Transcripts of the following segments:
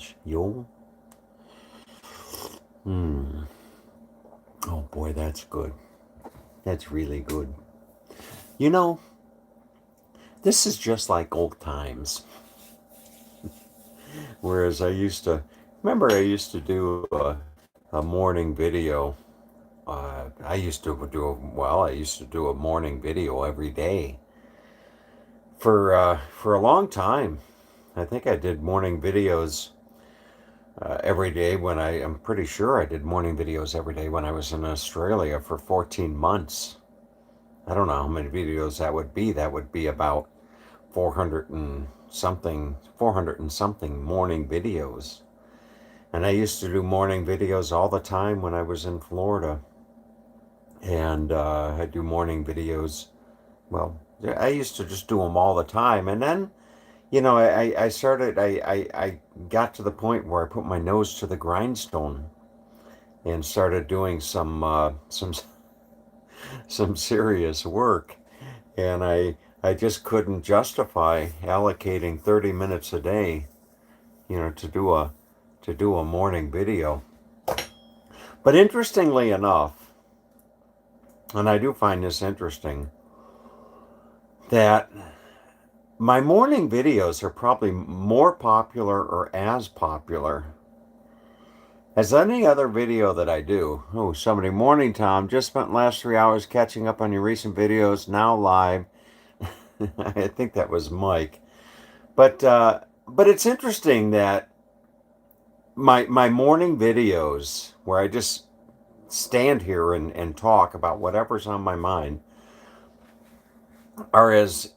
lunch. You? Hmm. Oh boy, that's good. That's really good. You know, this is just like old times. Whereas I used to do a morning video. I used to do a morning video every day for a long time. I think I did morning videos every day I'm pretty sure I did morning videos every day when I was in Australia for 14 months. I don't know how many videos that would be. That would be about 400 and something morning videos. And I used to do morning videos all the time when I was in Florida. And I do morning videos. Well, I used to just do them all the time. And then, I got to the point where I put my nose to the grindstone and started doing some serious work. And I just couldn't justify allocating 30 minutes a day, to do a morning video. But interestingly enough, and I do find this interesting, that my morning videos are probably more popular or as popular as any other video that I do. Oh, somebody, morning, Tom. Just spent last 3 hours catching up on your recent videos, now live. I think that was Mike. But it's interesting that my morning videos, where I just stand here and talk about whatever's on my mind, are as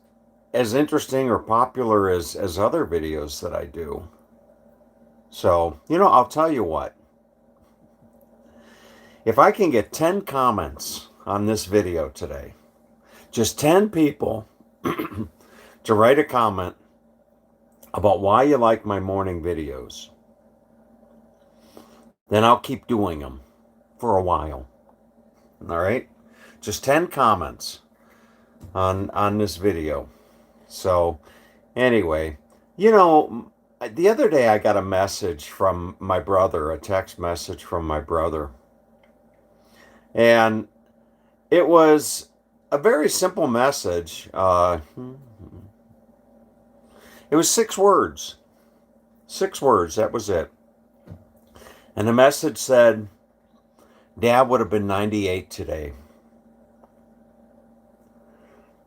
interesting or popular as other videos that I do. So, I'll tell you what. If I can get 10 comments on this video today, just 10 people to write a comment about why you like my morning videos, then I'll keep doing them for a while. All right? Just 10 comments on this video. So, anyway, the other day I got a message from my brother, a text message from my brother. And it was a very simple message. It was 6 words. 6 words, that was it. And the message said, Dad would have been 98 today.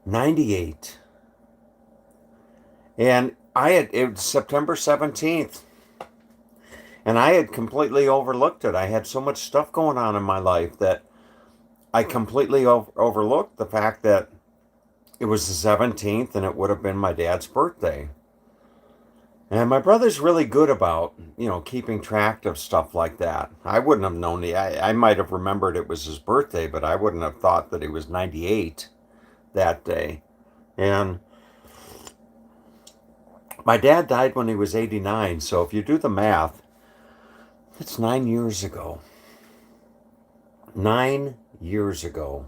98. And it was September 17th. And I had completely overlooked it. I had so much stuff going on in my life that I completely overlooked the fact that it was the 17th and it would have been my dad's birthday. And my brother's really good about, keeping track of stuff like that. I wouldn't have known. I might have remembered it was his birthday, but I wouldn't have thought that he was 98 that day. And my dad died when he was 89, so if you do the math, it's 9 years ago. 9 years ago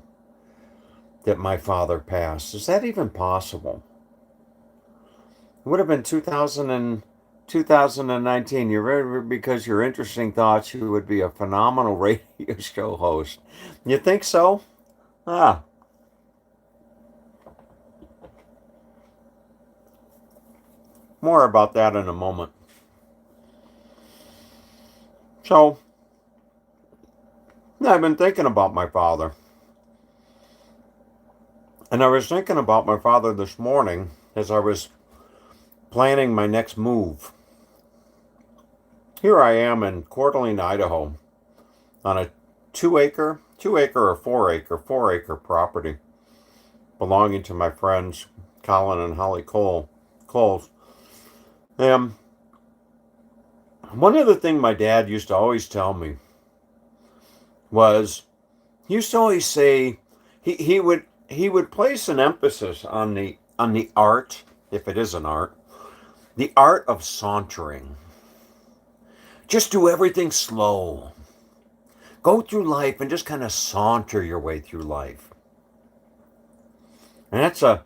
that my father passed. Is that even possible? It would have been 2019. Because your interesting thoughts, you would be a phenomenal radio show host. You think so? Ah. More about that in a moment. So, I've been thinking about my father. And I was thinking about my father this morning as I was planning my next move. Here I am in Coeur d'Alene, Idaho, on a 2 acre or 4 acre property belonging to my friends Colin and Holly Coles. And one other thing my dad used to always tell me was, he used to always say he would place an emphasis on the art, if it is an art, the art of sauntering. Just do everything slow. Go through life and just kind of saunter your way through life. And that's I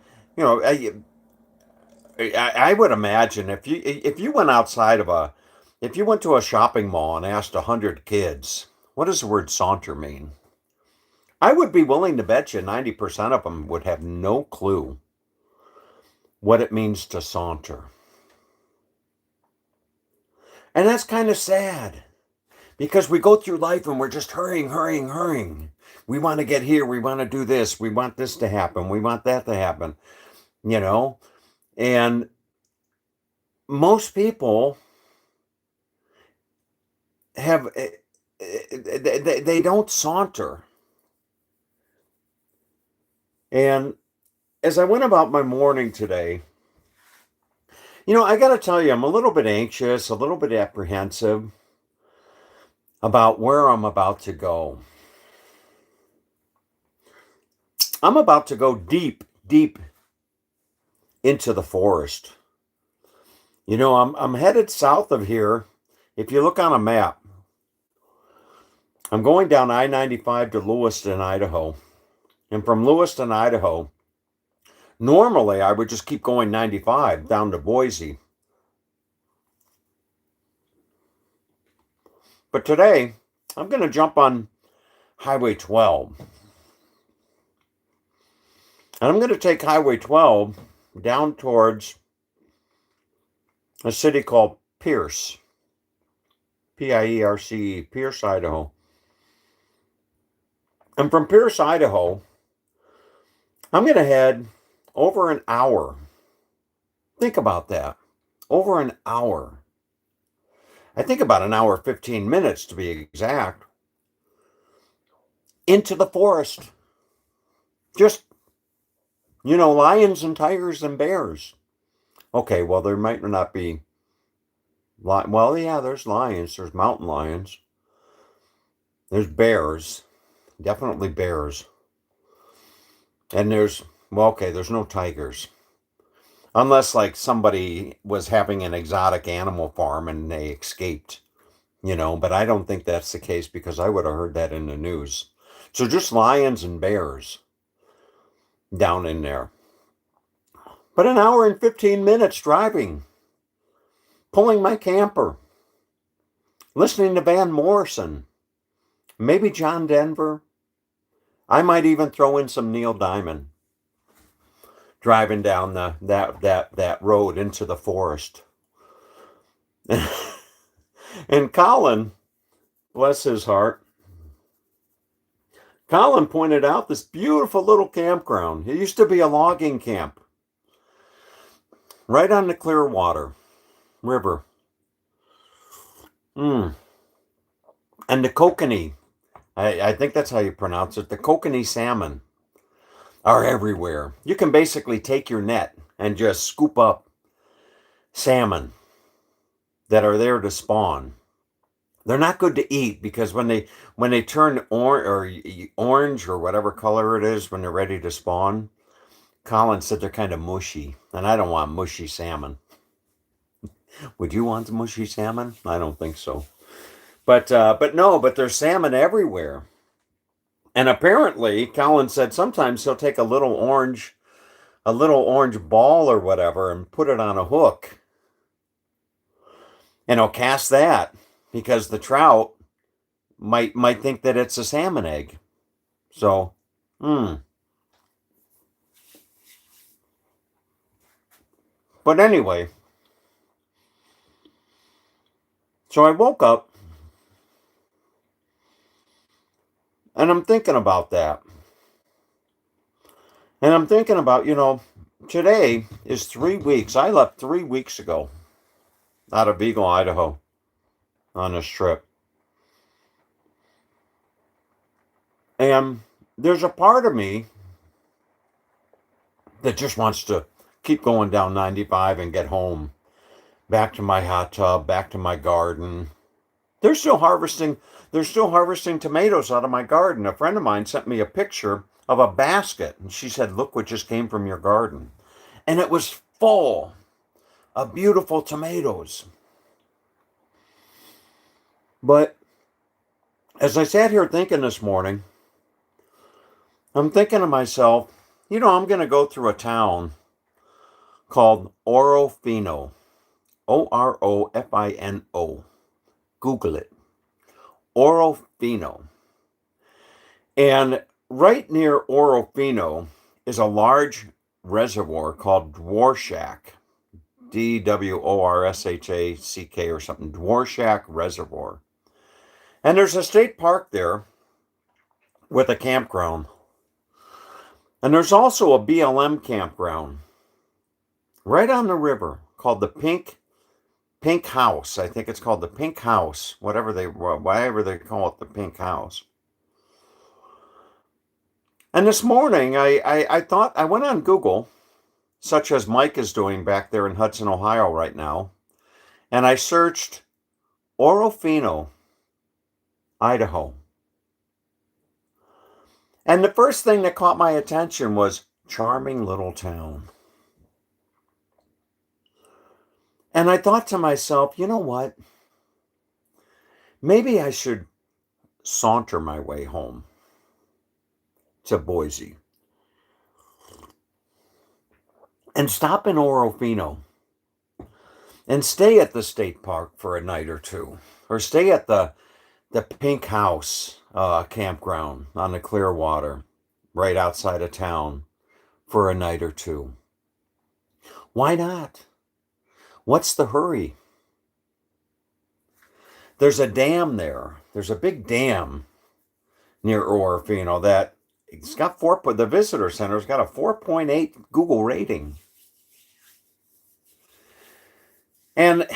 would imagine if you went outside of if you went to a shopping mall and asked 100 kids, what does the word saunter mean? I would be willing to bet you 90% of them would have no clue what it means to saunter. And that's kind of sad because we go through life and we're just hurrying, hurrying, hurrying. We want to get here. We want to do this. We want this to happen. We want that to happen, you know? And most people have, they don't saunter. And as I went about my morning today, I got to tell you, I'm a little bit anxious, a little bit apprehensive about where I'm about to go. I'm about to go deep, deep into the forest. I'm headed south of here. If you look on a map, I'm going down I-95 to Lewiston, Idaho. And from Lewiston, Idaho, normally I would just keep going 95 down to Boise. But today, I'm going to jump on Highway 12. And I'm going to take Highway 12 down towards a city called Pierce. P-I-E-R-C-E, Pierce, Idaho. And from Pierce, Idaho, I'm going to head over an hour. Think about that. Over an hour. I think about an hour, 15 minutes to be exact. Into the forest. Just, lions and tigers and bears. Okay, well, there might not be... Well, yeah, there's lions. There's mountain lions. There's bears. Definitely bears. And there's no tigers. Unless, somebody was having an exotic animal farm and they escaped, but I don't think that's the case because I would have heard that in the news. So just lions and bears down in there. But an hour and 15 minutes driving, pulling my camper, listening to Van Morrison, maybe John Denver. I might even throw in some Neil Diamond. Driving down that road into the forest. And Colin, bless his heart, Colin pointed out this beautiful little campground. It used to be a logging camp. Right on the Clearwater River. And the kokanee, I think that's how you pronounce it, the kokanee salmon are everywhere. You can basically take your net and just scoop up salmon that are there to spawn. They're not good to eat because when they turn orange or whatever color it is when they're ready to spawn, Colin said they're kind of mushy, and I don't want mushy salmon. Would you want mushy salmon? I don't think so. But there's salmon everywhere. And apparently, Colin said sometimes he'll take a little orange ball or whatever and put it on a hook. And he'll cast that because the trout might think that it's a salmon egg. So, But anyway, so I woke up and I'm thinking about that. And I'm thinking about, today is 3 weeks. I left 3 weeks ago out of Eagle, Idaho on this trip. And there's a part of me that just wants to keep going down 95 and get home. Back to my hot tub, back to my garden. They're still harvesting tomatoes out of my garden. A friend of mine sent me a picture of a basket, and she said, "Look what just came from your garden." And it was full of beautiful tomatoes. But as I sat here thinking this morning, I'm thinking to myself, I'm going to go through a town called Orofino. Orofino. Google it. Orofino. And right near Orofino is a large reservoir called Dworshak. Dworshak or something. Dworshak Reservoir. And there's a state park there with a campground. And there's also a BLM campground right on the river called the Pink House. I think it's called the Pink House, whatever they call it, the Pink House. And this morning, I thought, I went on Google, such as Mike is doing back there in Hudson, Ohio right now, and I searched Orofino, Idaho. And the first thing that caught my attention was charming little town. And I thought to myself, you know what? Maybe I should saunter my way home to Boise and stop in Orofino and stay at the state park for a night or two, or stay at the Pink House campground on the Clearwater right outside of town for a night or two. Why not? What's the hurry? There's a dam there. There's a big dam near Orofino that it's got the visitor center's got a 4.8 Google rating. And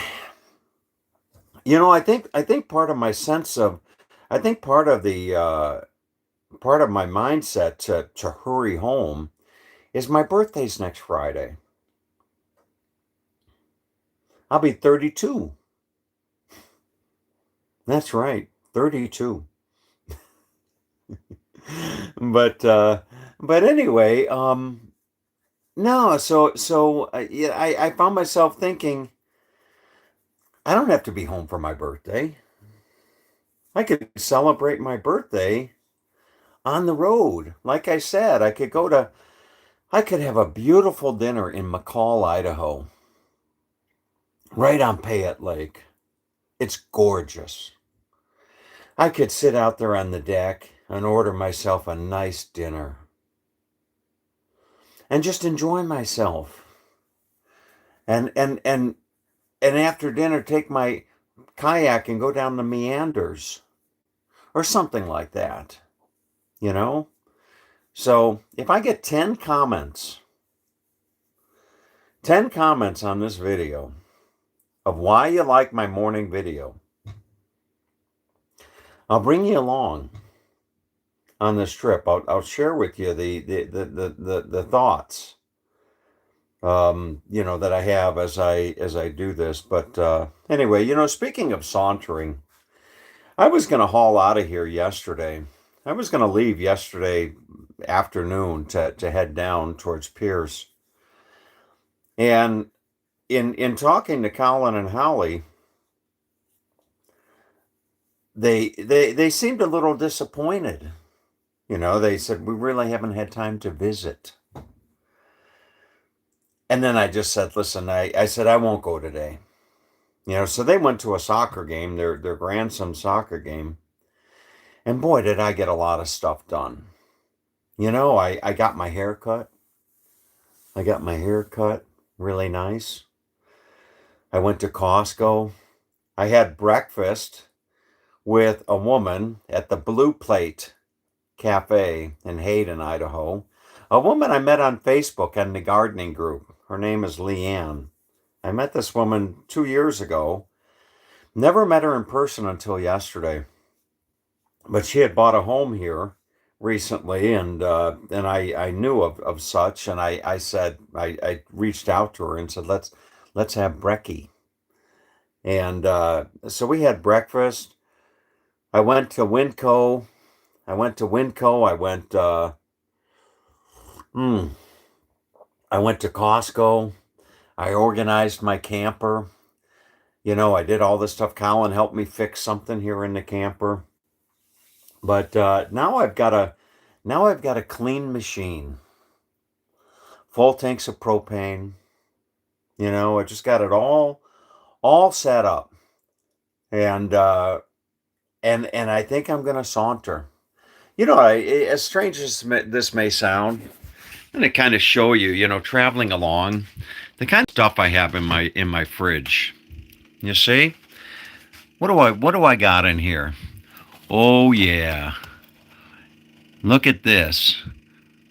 I think part of my sense of I think part of the part of my mindset to hurry home is my birthday's next Friday. I'll be 32. That's right, 32. But anyway, no. So yeah, I found myself thinking, I don't have to be home for my birthday. I could celebrate my birthday on the road. Like I said, I could have a beautiful dinner in McCall, Idaho, right on Payette Lake. It's gorgeous. I could sit out there on the deck and order myself a nice dinner and just enjoy myself. And after dinner, take my kayak and go down the meanders or something like that, you know? So if I get 10 comments on this video of why you like my morning video, I'll bring you along on this trip. I'll share with you the thoughts, that I have as I do this. But anyway, speaking of sauntering, I was going to haul out of here yesterday. I was going to leave yesterday afternoon to head down towards Pierce. And in talking to Colin and Holly, they seemed a little disappointed. They said, we really haven't had time to visit. And then I just said, listen, I said, I won't go today. So they went to a soccer game, their grandson's soccer game. And boy, did I get a lot of stuff done. I got my hair cut. I got my hair cut really nice. I went to Costco. I had breakfast with a woman at the Blue Plate Cafe in Hayden, Idaho. A woman I met on Facebook in the gardening group. Her name is Leanne. I met this woman 2 years ago. Never met her in person until yesterday. But she had bought a home here recently, and I knew of such, and I said, I reached out to her and said, let's have brekkie. And so we had breakfast. I went to Winco. I went to Costco. I organized my camper. I did all this stuff. Colin helped me fix something here in the camper. But now I've got a clean machine. Full tanks of propane. I just got it all set up. and and I think I'm going to saunter. As strange as this may sound, I'm going to kind of show you, traveling along, the kind of stuff I have in my fridge. You see, what do I got in here? Oh yeah, look at this.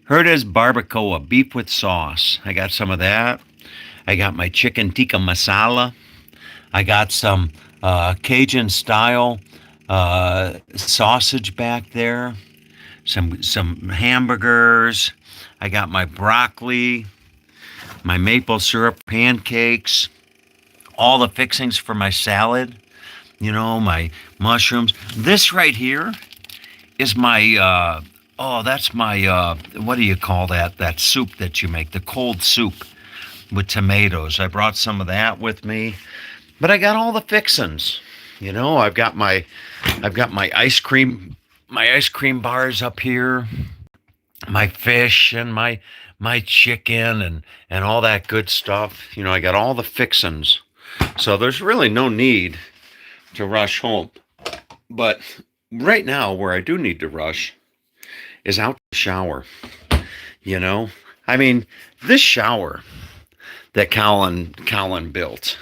Herdes barbacoa, beef with sauce. I got some of that. I got my chicken tikka masala. I got some Cajun style sausage back there. Some hamburgers. I got my broccoli, my maple syrup pancakes, all the fixings for my salad. My mushrooms. This right here is my. That's my. What do you call that? That soup that you make, the cold soup with tomatoes. I brought some of that with me. But I got all the fixins. I've got my ice cream bars up here, my fish and my chicken and all that good stuff. I got all the fixins. So there's really no need to rush home. But right now where I do need to rush is out to shower. You know? I mean, this shower that Colin built.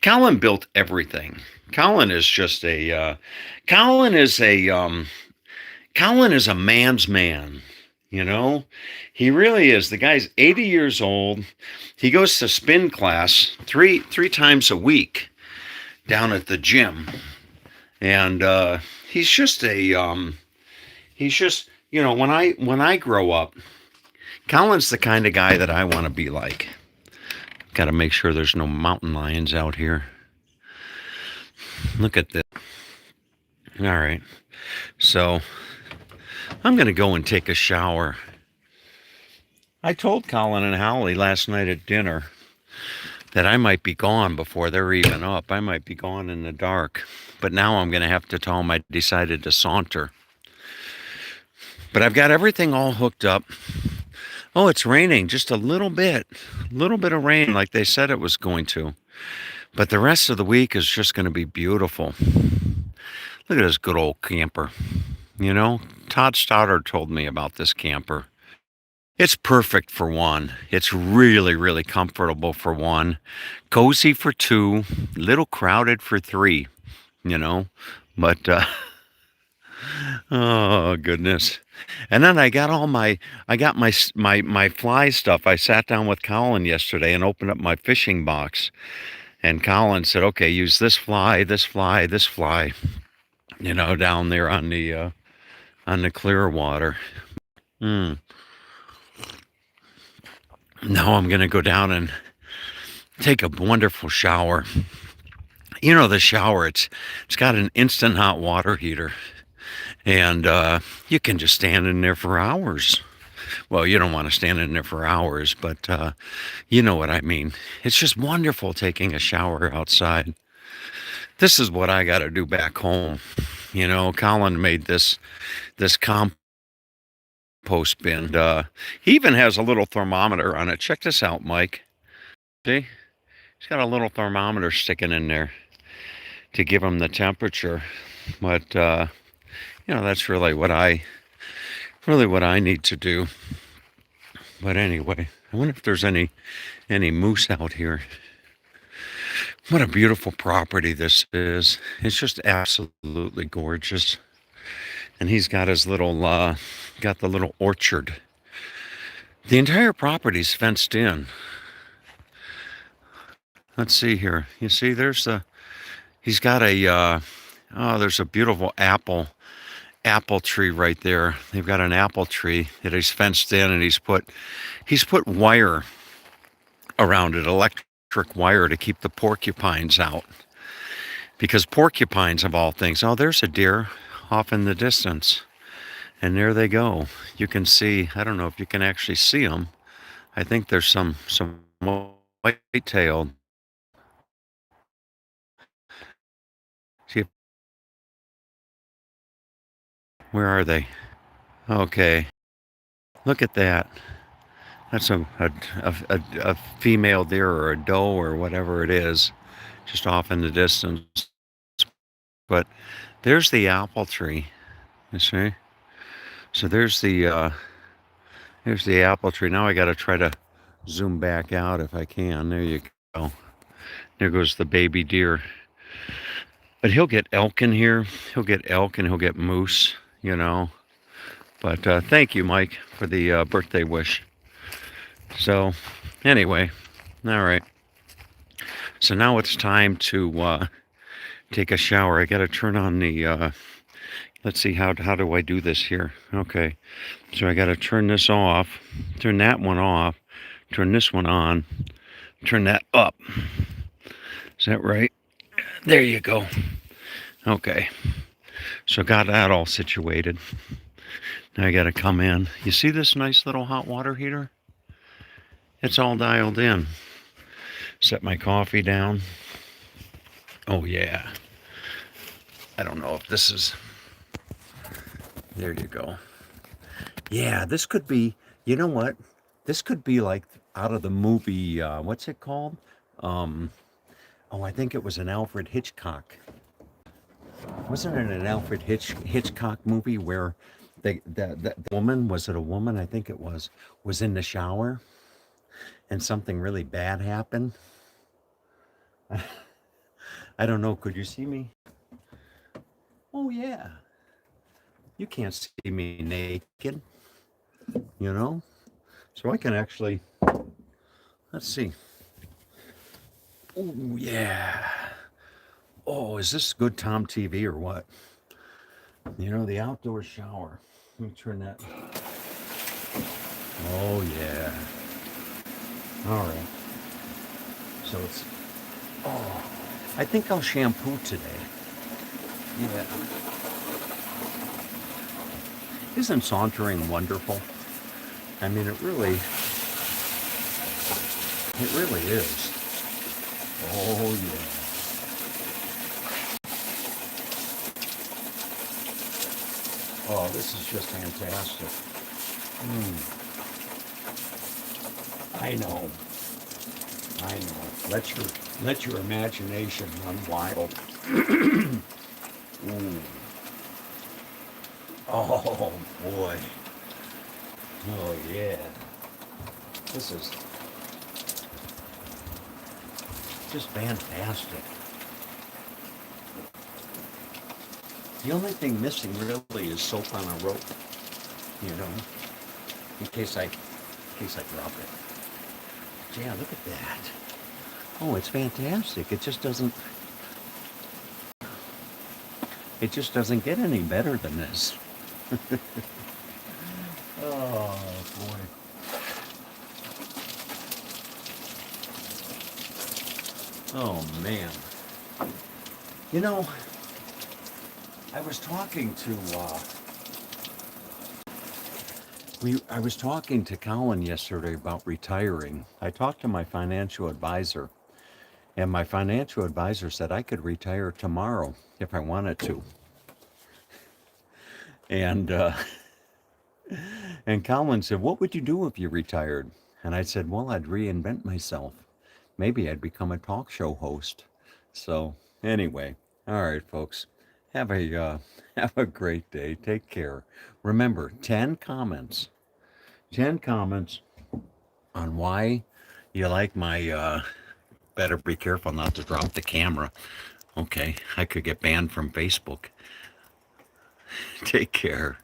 Colin built everything. Colin is just a Colin is a Colin is a man's man. You know, he really is. The guy's 80 years old. He goes to spin class three times a week down at the gym, and he's just he's just when I grow up, Colin's the kind of guy that I want to be like. Got to make sure there's no mountain lions out here. Look at this. All right. So I'm going to go and take a shower. I told Colin and Holly last night at dinner that I might be gone before they're even up. I might be gone in the dark. But now I'm going to have to tell them I decided to saunter. But I've got everything all hooked up. Oh, it's raining just a little bit. A little bit of rain like they said it was going to. But the rest of the week is just going to be beautiful. Look at this good old camper. Todd Stoddard told me about this camper. It's perfect for one. It's really, really comfortable for one. Cozy for two. Little crowded for three, you know. But, oh, goodness. And then I got my fly stuff. I sat down with Colin yesterday and opened up my fishing box. And Colin said, okay, use this fly, this fly, this fly, down there on the clear water. Now I'm going to go down and take a wonderful shower. The shower, it's got an instant hot water heater. And you can just stand in there for hours. Well, you don't want to stand in there for hours, but you know what I mean. It's just wonderful taking a shower outside. This is what I got to do back home. Colin made this compost bin. He even has a little thermometer on it. Check this out, Mike. See? He's got a little thermometer sticking in there to give him the temperature. But that's really what I need to do. But anyway, I wonder if there's any moose out here. What a beautiful property this is. It's just absolutely gorgeous. And he's got his got the little orchard. The entire property's fenced in. Let's see here. You see, he's got there's a beautiful apple tree right there. They've got an apple tree that he's fenced in, and he's put wire around it, electric wire, to keep the porcupines out. Because porcupines, of all things, there's a deer off in the distance. And there they go. You can see, I don't know if you can actually see them. I think there's some white-tailed. See, where are they? Okay. Look at that. That's a female deer or a doe or whatever it is, just off in the distance. But there's the apple tree. You see? So there's the apple tree. Now I got to try to zoom back out if I can. There you go. There goes the baby deer. But he'll get elk in here. He'll get elk and he'll get moose, you know. But thank you, Mike, for the birthday wish. So, anyway, all right. So now it's time to take a shower. I got to turn on the. Let's see, how do I do this here? Okay. So I got to turn this off, turn that one off, turn this one on, turn that up. Is that right? There you go. Okay. So got that all situated. Now I got to come in. You see this nice little hot water heater? It's all dialed in. Set my coffee down. Oh yeah. I don't know if this is... There you go. Yeah, this could be, you know what? This could be like out of the movie, what's it called? Oh, I think it was an Alfred Hitchcock. Wasn't it an Alfred Hitchcock movie where the woman, was it a woman? I think it was in the shower and something really bad happened. I don't know. Could you see me? Oh, yeah. You can't see me naked, you know? So I can actually, let's see. Oh, yeah. Oh, is this good Tom TV or what? You know, the outdoor shower. Let me turn that. Oh, yeah. All right. So it's, oh, I think I'll shampoo today. Yeah. Isn't sauntering wonderful? I mean, it really is. Oh, yeah. Oh, this is just fantastic. I know. Let your imagination run wild. Ooh. Oh boy. Oh yeah. This is just fantastic. The only thing missing really is soap on a rope, you know, in case I drop it. Yeah, look at that. Oh, it's fantastic. It just doesn't get any better than this. Oh boy. Oh man. You know, I was talking to Colin yesterday about retiring. I talked to my financial advisor, and my financial advisor said I could retire tomorrow if I wanted to. And and Colin said, "What would you do if you retired?" And I said, "Well, I'd reinvent myself. Maybe I'd become a talk show host." So anyway, all right, folks, have a have a great day. Take care. Remember, 10 comments on why you like my. Better be careful not to drop the camera. Okay, I could get banned from Facebook. Take care.